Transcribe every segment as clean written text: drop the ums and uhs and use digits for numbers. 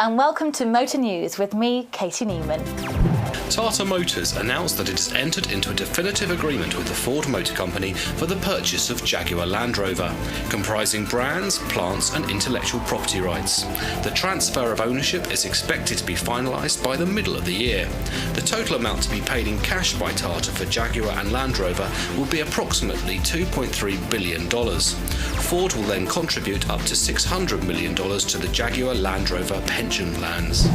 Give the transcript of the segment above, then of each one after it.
and welcome to Motor News with me, Katie Newman. Tata Motors announced that it has entered into a definitive agreement with the Ford Motor Company for the purchase of Jaguar Land Rover, comprising brands, plants and intellectual property rights. The transfer of ownership is expected to be finalised by the middle of the year. The total amount to be paid in cash by Tata for Jaguar and Land Rover will be approximately $2.3 billion. Ford will then contribute up to $600 million to the Jaguar Land Rover pension plans.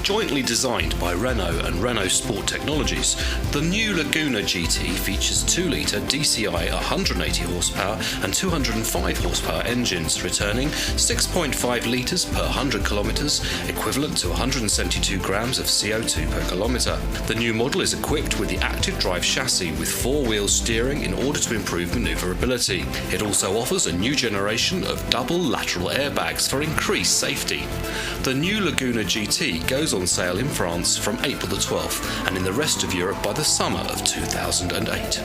Jointly designed by Renault and Renault Sport Technologies, the new Laguna GT features 2-litre DCI 180 horsepower and 205 horsepower engines, returning 6.5 litres per 100 kilometres, equivalent to 172 grams of CO2 per kilometre. The new model is equipped with the active drive chassis with 4-wheel steering in order to improve manoeuvrability. It also offers a new generation of double lateral airbags for increased safety. The new Laguna GT goes on sale in France from April the 12th and in the rest of Europe by the summer of 2008.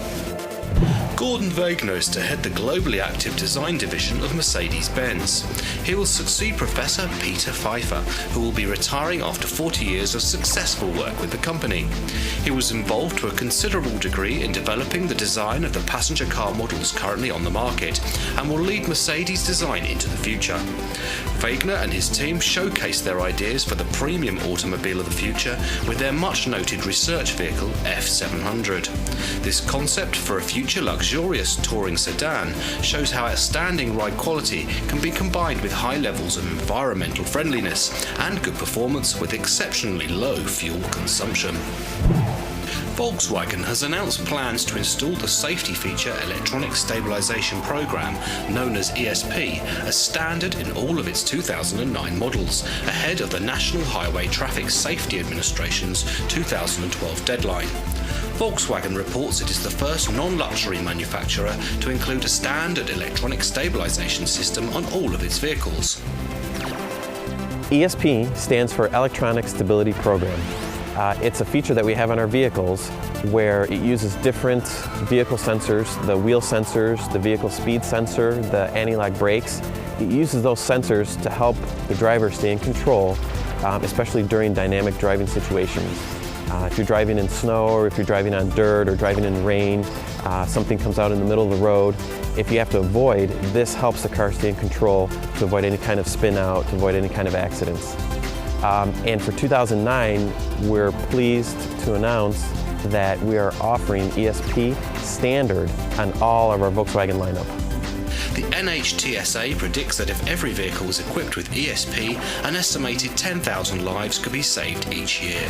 Gordon Wegener is to head the globally active design division of Mercedes-Benz. He will succeed Professor Peter Pfeiffer, who will be retiring after 40 years of successful work with the company. He was involved to a considerable degree in developing the design of the passenger car models currently on the market and will lead Mercedes design into the future. Wegener and his team showcased their ideas for the premium automobile of the future with their much-noted research vehicle F700. This concept for a future luxurious touring sedan shows how outstanding ride quality can be combined with high levels of environmental friendliness and good performance with exceptionally low fuel consumption. Volkswagen has announced plans to install the safety feature Electronic Stabilisation Program, known as ESP, as standard in all of its 2009 models, ahead of the National Highway Traffic Safety Administration's 2012 deadline. Volkswagen reports it is the first non-luxury manufacturer to include a standard electronic stabilisation system on all of its vehicles. ESP stands for Electronic Stability Program. It's a feature that we have on our vehicles where it uses different vehicle sensors, the wheel sensors, the vehicle speed sensor, the anti-lock brakes. It uses those sensors to help the driver stay in control, especially during dynamic driving situations. If you're driving in snow, or if you're driving on dirt, or driving in rain, something comes out in the middle of the road. If you have to avoid, this helps the car stay in control to avoid any kind of spin out, to avoid any kind of accidents. And for 2009, we're pleased to announce that we are offering ESP standard on all of our Volkswagen lineup. The NHTSA predicts that if every vehicle was equipped with ESP, an estimated 10,000 lives could be saved each year.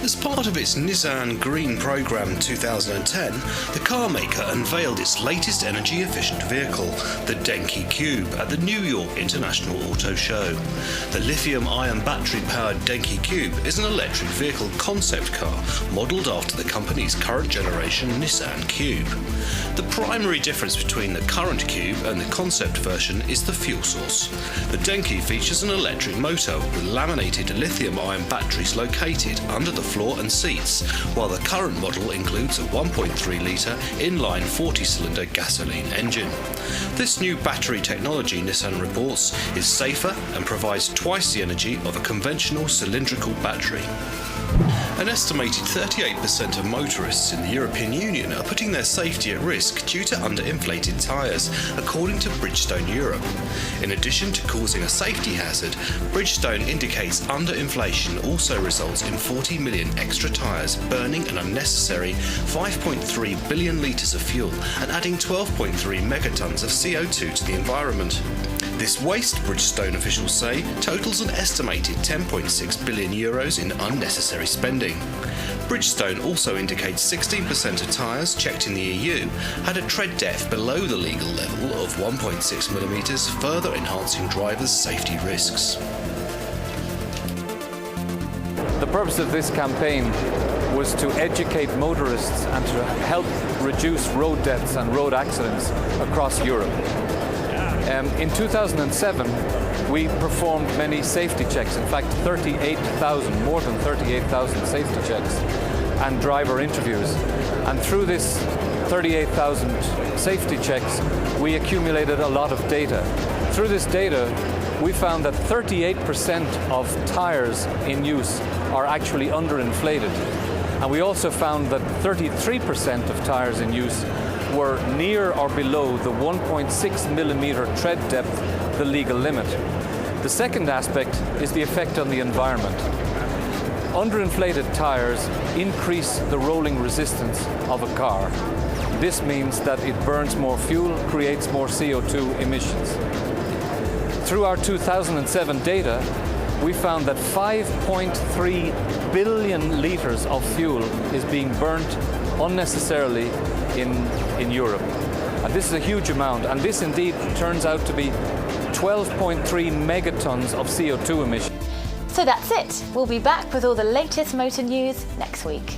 As part of its Nissan Green Programme 2010, the car maker unveiled its latest energy-efficient vehicle, the Denki Cube, at the New York International Auto Show. The lithium-ion battery-powered Denki Cube is an electric vehicle concept car modelled after the company's current generation Nissan Cube. The primary difference between the current Cube and the concept version is the fuel source. The Denki features an electric motor with laminated lithium-ion batteries located under the floor and seats, while the current model includes a 1.3-litre inline 40-cylinder gasoline engine. This new battery technology, Nissan reports, is safer and provides twice the energy of a conventional cylindrical battery. An estimated 38% of motorists in the European Union are putting their safety at risk due to underinflated tyres, according to Bridgestone Europe. In addition to causing a safety hazard, Bridgestone indicates underinflation also results in 40 million extra tyres burning an unnecessary 5.3 billion litres of fuel and adding 12.3 megatons of CO2 to the environment. This waste, Bridgestone officials say, totals an estimated €10.6 billion in unnecessary spending. Bridgestone also indicates 16% of tyres checked in the EU had a tread depth below the legal level of 1.6mm, further enhancing drivers' safety risks. The purpose of this campaign was to educate motorists and to help reduce road deaths and road accidents across Europe. In 2007, we performed many safety checks, in fact more than 38,000 safety checks and driver interviews. And through this 38,000 safety checks, we accumulated a lot of data. Through this data, we found that 38% of tyres in use are actually underinflated. And we also found that 33% of tyres in use were near or below the 1.6 millimeter tread depth, the legal limit. The second aspect is the effect on the environment. Underinflated tyres increase the rolling resistance of a car. This means that it burns more fuel, creates more CO2 emissions. Through our 2007 data, we found that 5.3 billion litres of fuel is being burnt unnecessarily in Europe. And this is a huge amount, and this indeed turns out to be 12.3 megatons of CO2 emissions. So that's it. We'll be back with all the latest motor news next week.